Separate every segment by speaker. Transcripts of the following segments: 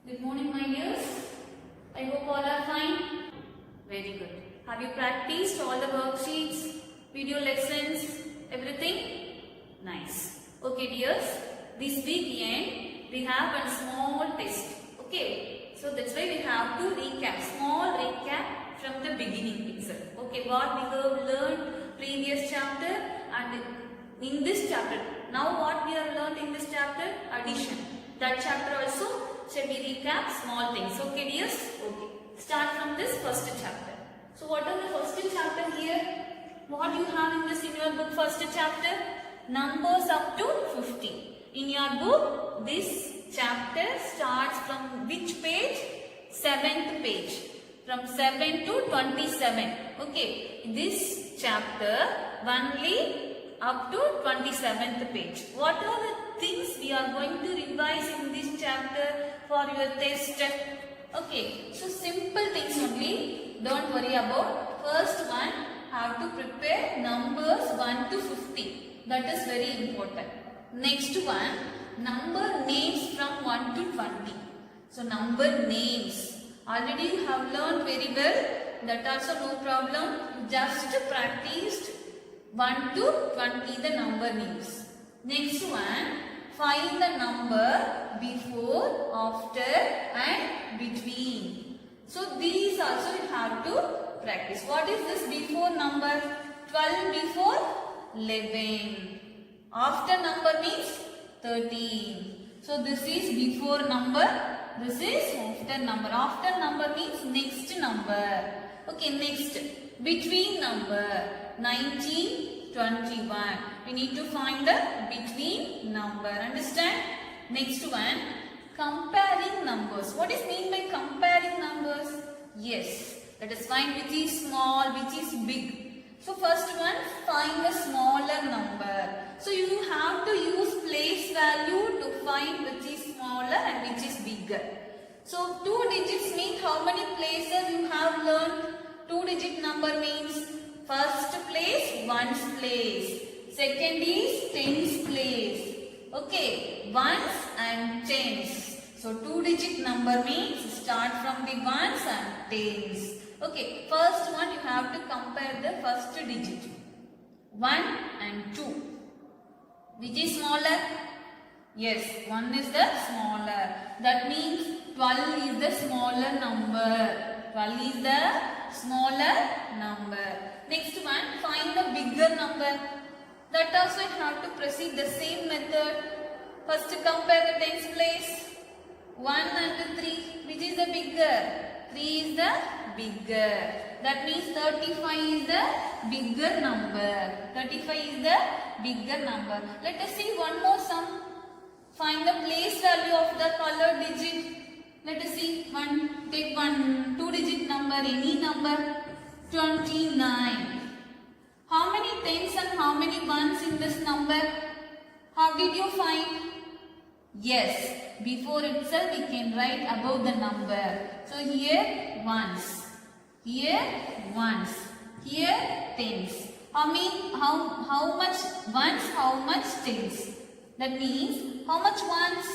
Speaker 1: Good morning, my dears. I hope all are fine. Very good. Have you practiced all the worksheets, video lessons, everything? Nice. Okay, dears. This weekend we have a small test. Okay. So that's why we have to recap. Small recap from the beginning itself. Okay. What we have learned previous chapter and in this chapter. Now what we have learned in this chapter? Addition. That chapter also. Shall we recap small things? Okay, dears? Okay. Start from this first chapter. So what are the first chapter here? What you have in this in your book first chapter? Numbers up to 50. In your book, this chapter starts from which page? 7th page. From 7 to 27. Okay. This chapter only up to 27th page. What are the things we are going to revise in this chapter for your test? Okay, so simple things only. Don't worry about. First one, have to prepare numbers 1 to 50. That is very important. Next one, number names from 1 to 20. So number names. Already you have learned very well. That also no problem. Just practiced 1 to 20 the number names. Next one, find the number before, after and between. So these also you have to practice. What is this before number? 12 before 11. After number means 13. So this is before number. This is after number. After number means next number. Okay, next between number. 19, 21. We need to find the between number. Understand? Next one, comparing numbers. What is mean by comparing numbers? Yes, let us find which is small, which is big. So first one, find the smaller number. So you have to use place value to find which is smaller and which is bigger. So 2 digits means how many places you have learned? 2 digit number means first place, ones place. Second is tens place. Okay, ones and tens. So 2 digit number means start from the ones and tens. Okay, first one you have to compare the first digit. 1 and 2. Which is smaller? Yes, 1 is the smaller. That means 12 is the smaller number. 12 is the smaller number. Next one, find the bigger number. That also you have to proceed the same method. First compare the tens place. 1 and 3. Which is the bigger? 3 is the bigger. That means 35 is the bigger number. 35 is the bigger number. Let us see one more sum. Find the place value of the colored digit. Let us see. Take 2 digit number, any number. 29. How many tens and how many ones in this number? How did you find? Yes, before itself we can write above the number. So here ones, here ones, here tens. How much ones, how much tens? That means how much ones?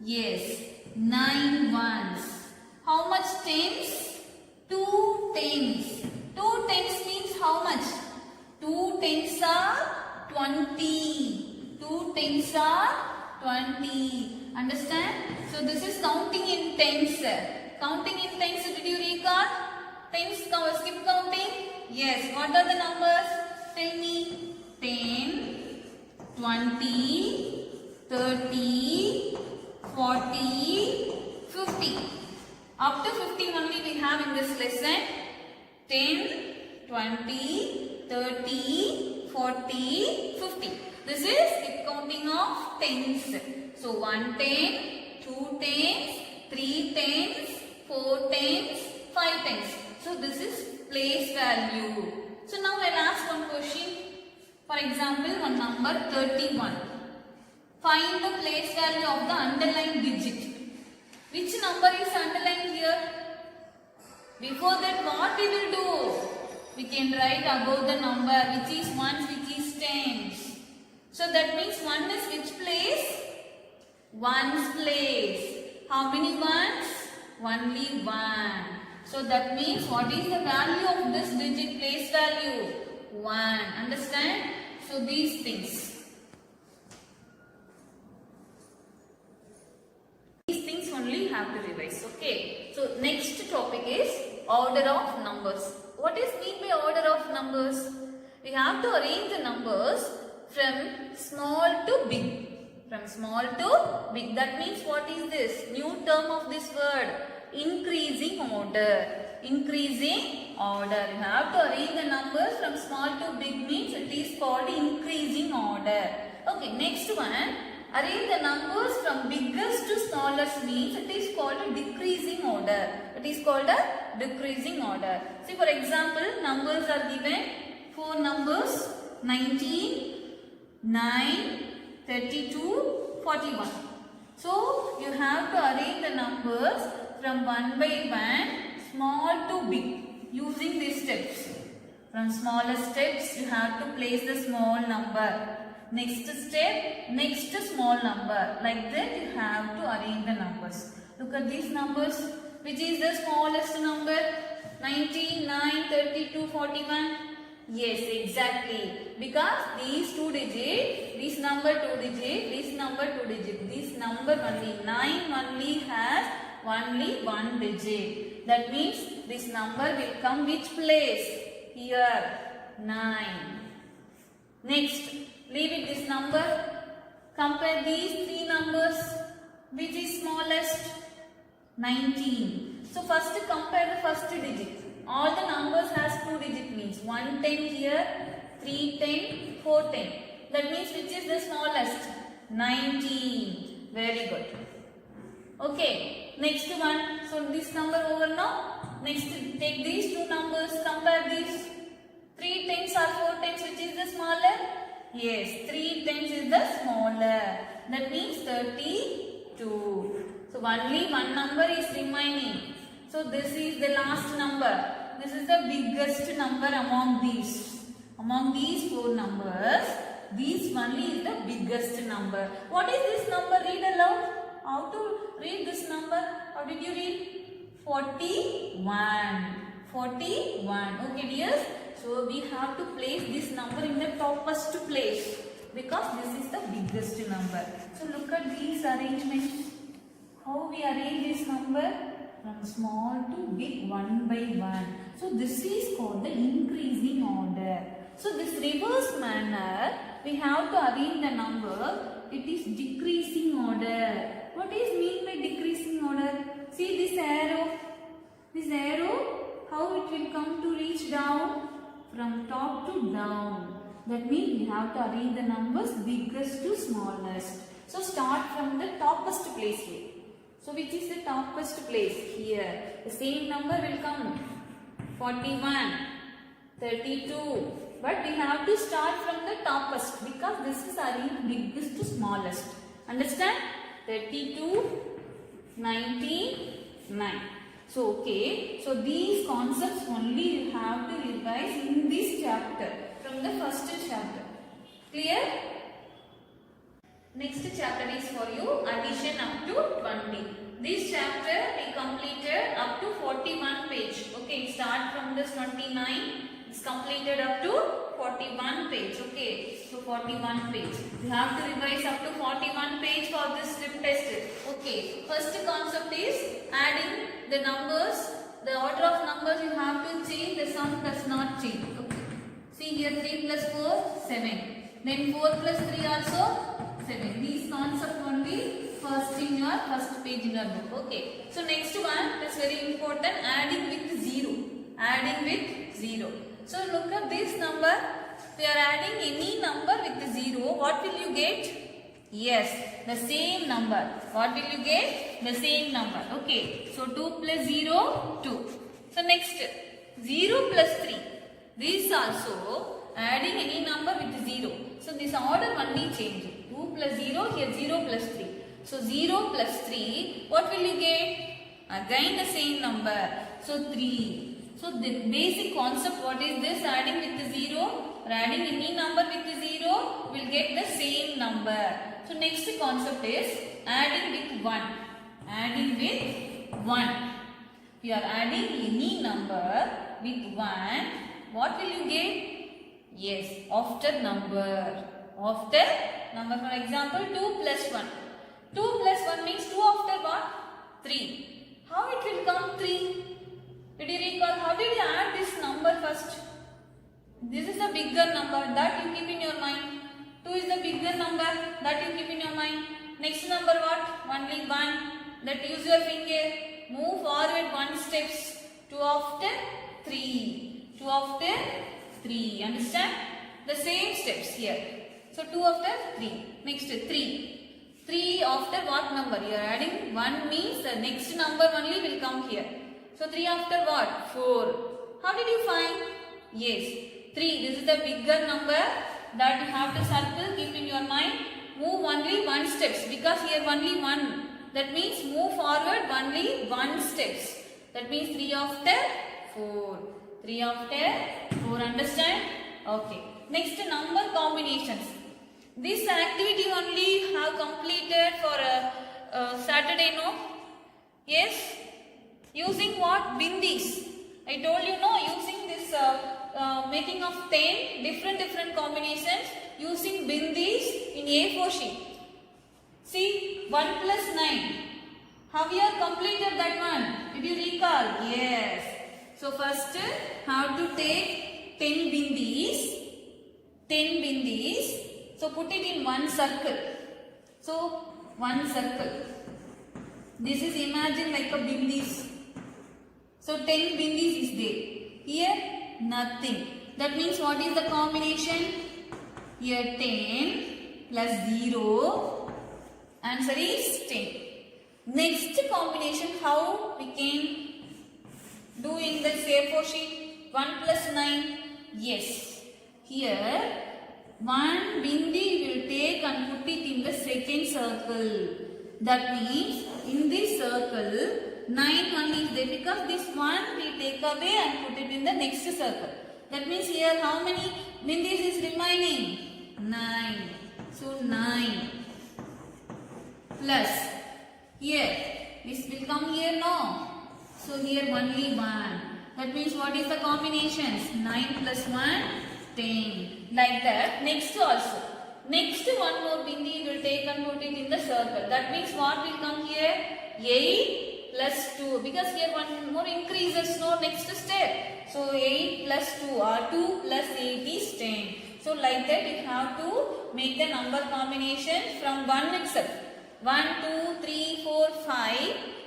Speaker 1: Yes, 9 ones. How much tens? 2 tens. 2 tens means how much? 2 tens are 20. 2 tens are 20. Understand? So this is counting in tens. Counting in tens, did you recall? Tens, skip counting? Yes. What are the numbers? Tell me. 10, 20, 30, 40, 50. Up to 50 only we have in this lesson. 10, 20, 30, 40, 50. This is skip counting of tens. So 1 ten, 2 tens, 3 tens, 4 tens, 5 tens. So this is place value. So now I'll ask one question. For example, one number 31. Find the place value of the underlined digit. Which number is underlined here? Before that, what we will do? We can write above the number which is ones, which is tens. So that means 1 is which place? Ones place. how many ones? Only one. So that means what is the value of this digit place value? 1. Understand? So these things. These things only have to revise. Okay. So next topic is order of numbers. What is mean by order of numbers? We have to arrange the numbers from small to big. From small to big. That means what is this? New term of this word. Increasing order. Increasing order. You have to arrange the numbers from small to big means it is called increasing order. Okay, next one. Arrange the numbers from biggest to smallest means it is called a decreasing order. It is called a decreasing order. See, for example, numbers are given. 4 numbers. 19, 9, 32, 41. So, you have to arrange the numbers from one by one, small to big, using these steps. From smallest steps, you have to place the small number. Next step, next small number. Like that, you have to arrange the numbers. Look at these numbers. Which is the smallest number? 19, 9, 32, 41. Yes, exactly. Because these 2 digits, this number 2 digit, this number 2 digit, this number only 9 only has only 1 digit. That means this number will come which place? Here, 9. Next, leave it this number. Compare these 3 numbers. Which is smallest? 19. So first compare the first digit. All the numbers has 2 digit means 110 here, 310, 410. That means which is the smallest? 19. Very good. Okay. Next one. So this number over now. Next take these 2 numbers. Compare these. 3 tens or 4 tens, which is the smaller? Yes. 3 tens is the smaller. That means 32. So only one number is remaining. So this is the last number. This is the biggest number among these. Among these 4 numbers, this only is the biggest number. What is this number? Read aloud. How to read this number? How did you read? 41. 41. Okay dears. So we have to place this number in the topmost place. Because this is the biggest number. So look at these arrangements. How we arrange this number? From small to big, one by one. So this is called the increasing order. So this reverse manner, we have to arrange the number. It is decreasing order. What is mean by decreasing order? See this arrow. This arrow, how it will come to reach down? From top to down. That means we have to arrange the numbers biggest to smallest. So start from the topmost place here. So which is the topmost place? Here. The same number will come. 41, 32. But we have to start from the topmost because this is arranged biggest to smallest. Understand? 32, 19, 9. So okay. So these concepts only you have to revise in this chapter. From the first chapter. Clear? Next chapter is for you addition up to 20. This chapter we completed up to 41 page. Okay, start from this 29. It's completed up to 41 page. Okay, so 41 page. You have to revise up to 41 page for this strip test. Okay, first concept is adding the numbers. The order of numbers you have to change. The sum does not change. Okay. See here 3 plus 4, 7. Then 4 plus 3 also 7. These concepts only first in your first page in your book. Okay. So next one is very important. Adding with 0. Adding with 0. So look at this number. We are adding any number with 0. What will you get? Yes, the same number. What will you get? The same number. Okay. So 2 plus 0, 2. So next 0 plus 3. This also adding any number with 0. So this order only change. 2 plus 0, here 0 plus 3. So 0 plus 3, what will you get? Again the same number. So 3. So the basic concept, what is this? Adding with 0. Adding any number with 0 will get the same number. So next concept is adding with 1. adding with 1. If you are adding any number with 1, what will you get? Yes, after number. After number, for example, 2 plus 1. 2 plus 1 means 2 after what? 3. How it will come 3? Did you recall? How did you add this number first? This is the bigger number that you keep in your mind. 2 is the bigger number that you keep in your mind. Next number what? Only 1. That use your finger. Move forward 1 steps. 2 after 3. 2 after 3. Understand? The same steps here. So 2 after 3. Next 3. 3 after what number? You are adding 1 means the next number only will come here. So 3 after what? 4. How did you find? Yes. 3. This is the bigger number that you have to circle. Keep in your mind. Move only 1 steps because here only 1. That means move forward only 1 steps. That means 3 after 4. 3 after 4. Understand? Okay. Next number combinations. This activity only have completed for Saturday, no? Yes? Using what? Bindis. I told you, no? Using this making of 10 different combinations using bindis in A4 sheet. See, 1 plus 9. Have you completed that one? Did you recall? Yes. So first, have to take 10 bindis. 10 bindis. So put it in one circle. So one circle. This is imagine like a bindis. So 10 bindis is there. Here nothing. That means what is the combination? Here 10 plus 0. Answer is 10. Next combination how we can do in the A4 sheet? 1 plus 9. Yes. Here 1 bindi will take and put it in the second circle. That means in this circle 9 only is there because this 1 we take away and put it in the next circle. That means here how many bindis is remaining? 9. So 9 plus here this will come here, no? So here only 1. That means what is the combinations? 9 plus 1, 10. Like that. Next also. Next one more bindi will take and put it in the circle. That means what will come here? 8 plus 2. Because here one more increases, no next step. So 8 plus 2 or 2 plus 8 is 10. So like that you have to make the number combination from 1 itself. 1, 2, 3, 4, 5,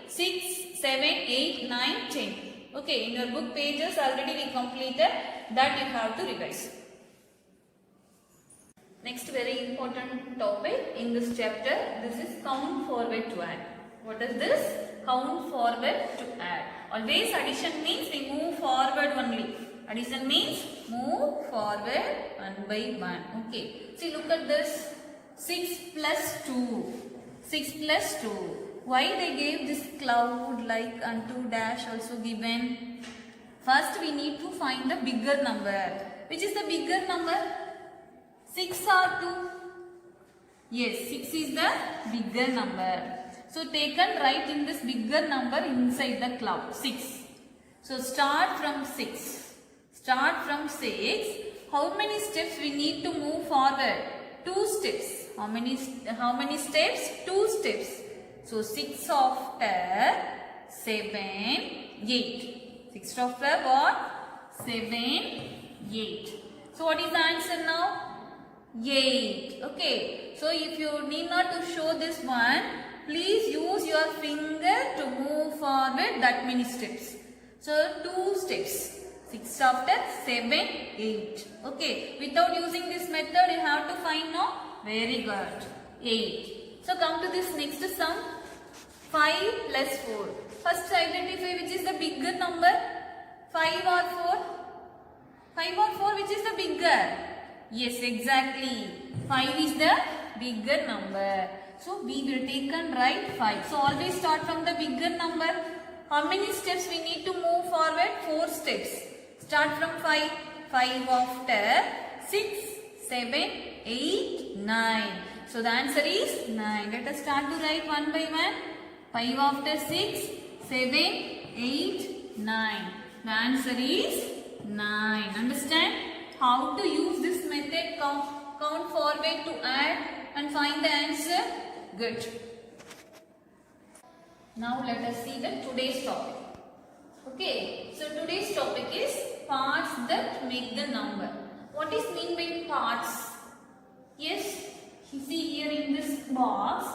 Speaker 1: 6, 7, 8, 9, 10. Okay, in your book pages already we completed. That you have to revise. Next very important topic in this chapter. This is count forward to add. What is this? Count forward to add. Always addition means we move forward only. Addition means move forward one by one. Okay. See, look at this. 6 plus 2. 6 plus 2. Why they gave this cloud like and 2 dash also given? First we need to find the bigger number. Which is the bigger number? 6 or 2? Yes, 6 is the bigger number. So take and write in this bigger number inside the cloud. 6. So start from 6. Start from 6. How many steps we need to move forward? 2 steps. How many steps? 2 steps. So 6 after 7, 8. 6 after what? 7, 8. So what is the answer now? 8. Okay. So if you need not to show this one, please use your finger to move forward that many steps. So 2 steps. 6 after 7, 8. Okay. Without using this method, you have to find now. Very good. 8. So come to this next sum. 5 plus 4. First identify which is the bigger number. 5 or 4? 5 or 4, which is the bigger? Yes, exactly. 5 is the bigger number. So we will take and write 5. So always start from the bigger number. How many steps we need to move forward? 4 steps. Start from 5. 5 after 6, 7, 8, 9. So the answer is 9. Let us start to write one by one. 5 after 6, 7, 8, 9. The answer is 9. Understand how to use this method? Count forward to add and find the answer. Good. Now let us see the today's topic. Okay, so today's topic is parts that make the number. What is mean by parts? Yes, you see here in this box,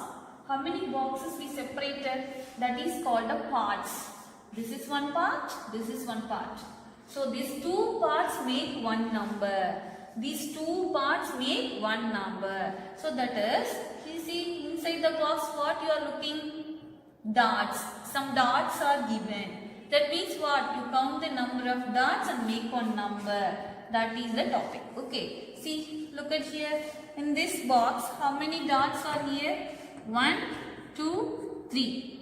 Speaker 1: how many boxes we separated? That is called the parts. This is one part, this is one part. So these two parts make one number. These two parts make one number. So that is, you see inside the box what you are looking? Dots. Some dots are given. That means what? You count the number of dots and make one number. That is the topic. Okay. See, look at here. In this box, how many dots are here? 1, 2, 3.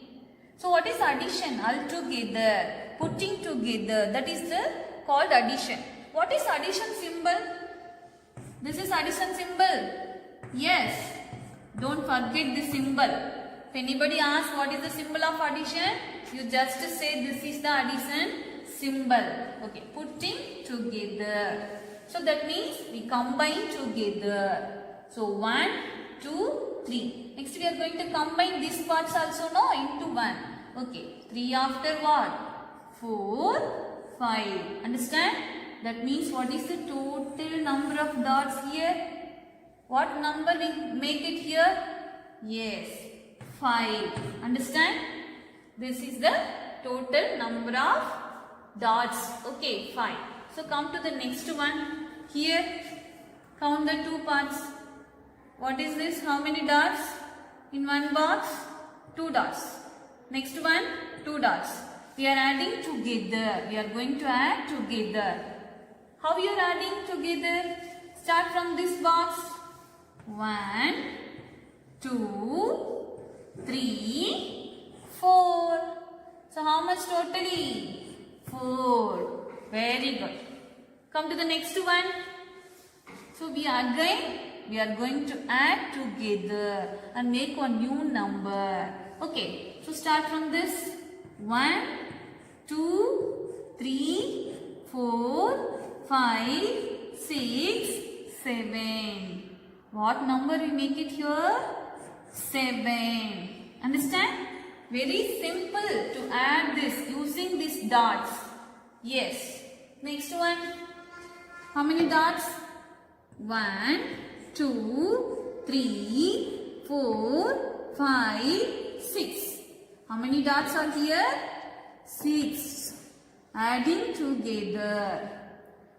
Speaker 1: So what is addition? Altogether. Putting together. That is the called addition. What is addition symbol? This is addition symbol. Yes. Don't forget the symbol. If anybody asks what is the symbol of addition, you just say this is the addition symbol. Okay, putting together. So that means we combine together. So 1, 2, 3. Next we are going to combine these parts also into 1. Okay, 3 after what? 4, 5. Understand? That means what is the total number of dots here? What number we make it here? Yes, 5. Understand? This is the total number of dots. Okay, 5. So come to the next one. Here, count the two parts. What is this? How many dots? In one box, 2 dots. Next one, 2 dots. We are adding together. We are going to add together. How you are adding together? Start from this box. 1, 2, 3, 4. So how much totally? 4. Very good. Come to the next one. So we are going to add together and make one new number. Okay. So start from this. 1, 2, 3, 4, 5, 6, 7. What number we make it here? 7. Understand? Very simple to add this using these dots. Yes. Next one. How many dots? 1, 2, 3, 4, 5, 6. How many dots are here? 6. Adding together.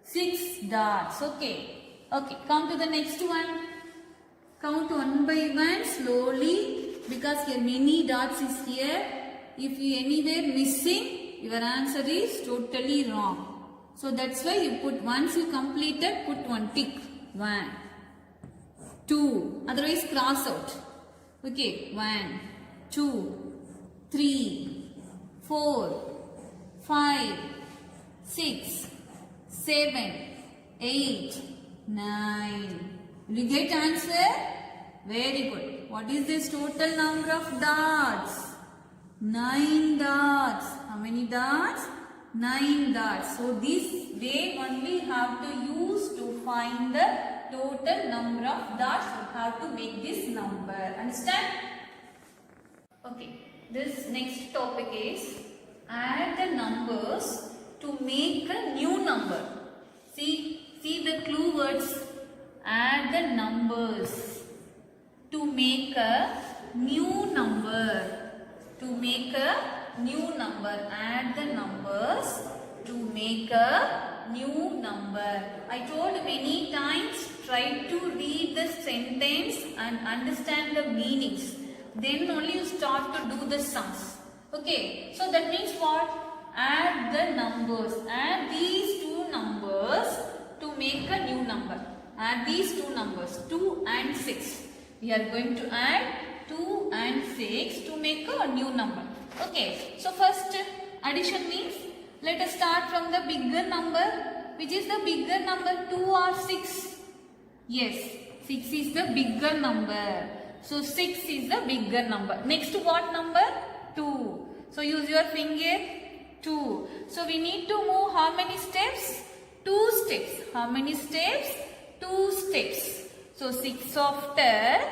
Speaker 1: 6 dots. Okay. Okay. Come to the next one. Count one by one slowly because here many dots is here. If you anywhere missing, your answer is totally wrong. So that's why you put, once you completed, put one tick. 1, 2. Otherwise cross out. Okay. 1, 2, 3, 4, 5, 6, 7, 8, 9. Will you get answer? Very good. What is this total number of dots? 9 dots. How many dots? 9 dots. So this way only have to use to find the total number of dots. You have to make this number. Understand? Okay. This next topic is add the numbers to make a new number. See the clue words. Add the numbers to make a new number. To make a new number. Add the numbers to make a new number. I told many times, try to read the sentence and understand the meanings. Then only you start to do the sums. Okay. So that means what? Add the numbers. Add these two numbers to make a new number. Add these two numbers, 2 and 6. We are going to add 2 and 6 to make a new number. Okay. So first addition means, let us start from the bigger number. Which is the bigger number, 2 or 6? Yes, 6 is the bigger number. So 6 is the bigger number. Next what number? 2. So use your finger. 2. So we need to move how many steps? 2 steps. How many steps? 2 steps. So 6 after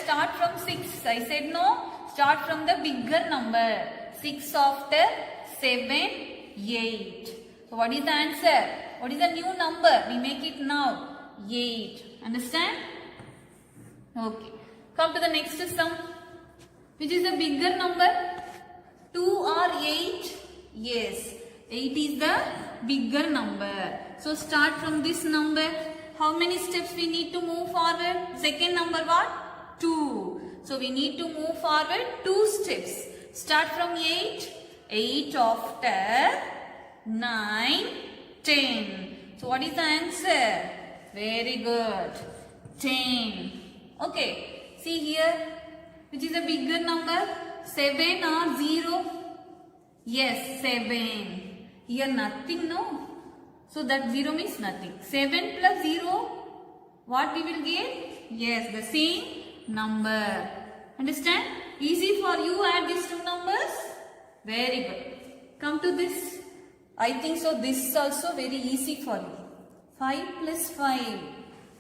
Speaker 1: start from 6. I said no. Start from the bigger number. 6 after 7, 8. So what is the answer? What is the new number? We make it now. 8. Understand? Okay. Come to the next sum. Which is the bigger number? 2 or 8? Yes. 8 is the bigger number. So start from this number. How many steps we need to move forward? Second number what? 2. So we need to move forward 2 steps. Start from 8. 8 after 9, 10. So what is the answer? Very good. 10. Okay. See here. Which is a bigger number? 7 or 0? Yes, 7. Here nothing, no? So that 0 means nothing. 7 plus 0, what we will get? Yes, the same number. Understand? Easy for you add these two numbers? Very good. Come to this. I think so this is also very easy for you. 5 plus 5.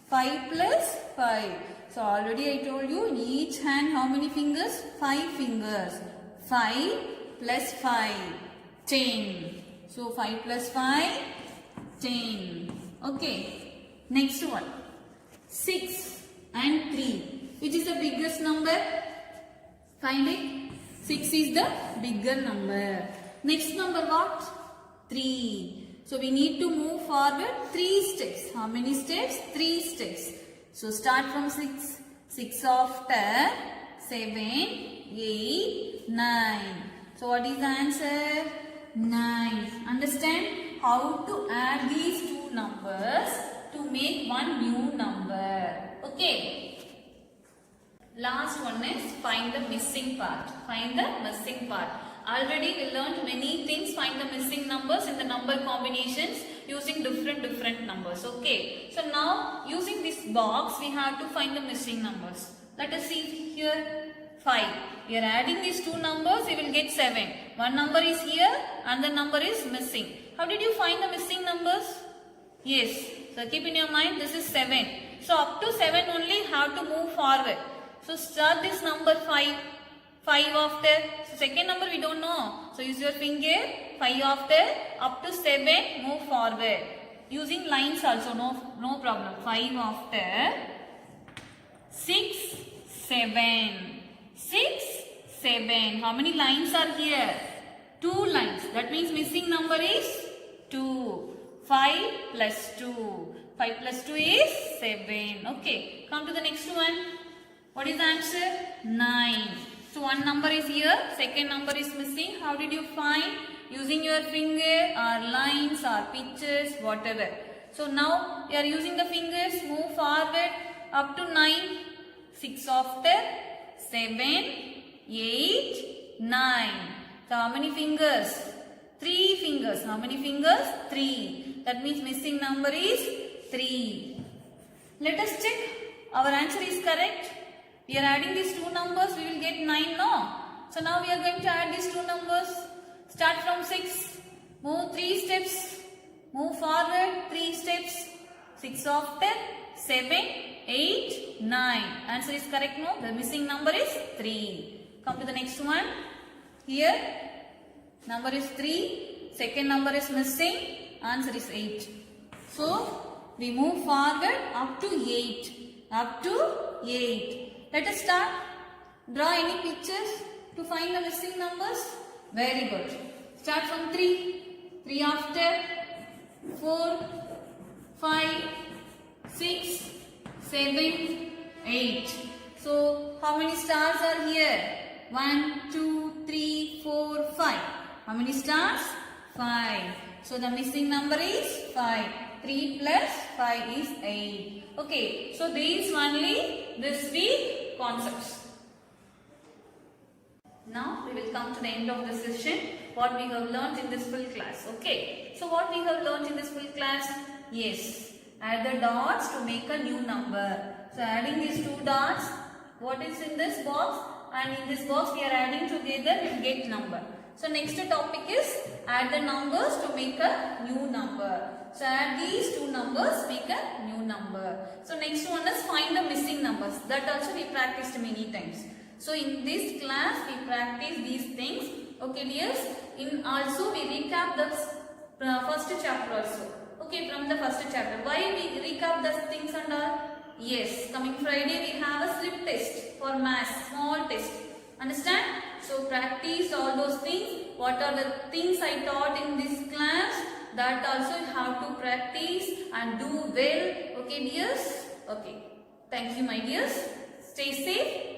Speaker 1: 5 plus 5. So already I told you in each hand how many fingers? 5 fingers. 5 plus 5. 10. So 5 plus 5. 10. Okay. Next one. 6 and 3. Which is the biggest number? Find it. 6 is the bigger number. Next number what? 3. So we need to move forward 3 steps. How many steps? 3 steps. So start from 6. 6 after 7, 8, 9. So what is the answer? 9. Understand how to add these two numbers to make one new number. Okay. Last one is find the missing part. Find the missing part. Already we learned many things. Find the missing numbers in the number combinations using different numbers. Okay. So now using this box we have to find the missing numbers. Let us see here 5. We are adding these two numbers, we will get 7. One number is here and the number is missing. How did you find the missing numbers? Yes. So keep in your mind this is 7. So up to 7 only have to move forward. So start this number 5. 5 after. So second number we don't know. So use your finger. 5 after. Up to 7 move forward. Using lines also no problem. 5 after. 6, 7. 6, 7. How many lines are here? 2 lines. That means missing number is 2. 5 plus 2. 5 plus 2 is 7. Okay. Come to the next one. What is the answer? 9. So one number is here. Second number is missing. How did you find? Using your finger or lines or pictures, whatever. So now you are using the fingers. Move forward up to 9. 6 after 7, 8, 9. So how many fingers? 3 fingers. How many fingers? 3. That means missing number is 3. Let us check. Our answer is correct. We are adding these two numbers. We will get 9, no? So now we are going to add these two numbers. Start from 6. Move 3 steps. Move forward 3 steps. 6 after 7, 8, 9. Answer is correct, no? The missing number is 3. Come to the next one. Here, number is 3. Second number is missing. Answer is 8. So, we move forward up to 8. Up to 8. Let us start. Draw any pictures to find the missing numbers. Very good. Start from 3. 3 after. 4, 5, 6, 7, 8. So, how many stars are here? 1, 2, 3, 4, 5. How many stars? 5. So, the missing number is 5. 3 plus 5 is 8. Okay. So, these only this week concepts. Now, we will come to the end of the session. What we have learnt in this full class. Okay. So, what we have learnt in this full class? Yes. Add the dots to make a new number. So, adding these two dots. What is in this box? and in this box we are adding together, we will get number. So next topic is add the numbers to make a new number. So add these two numbers, make a new number. So next one is find the missing numbers. That also we practiced many times. So in this class we practice these things. Okay dears. In also we recap the first chapter also. Okay, from the first chapter. Why we recap the things and all? Yes, coming Friday we have a slip test for maths, small test. Understand? So practice all those things. What are the things I taught in this class? That also you have to practice and do well. Okay dears? Okay. Thank you my dears. Stay safe.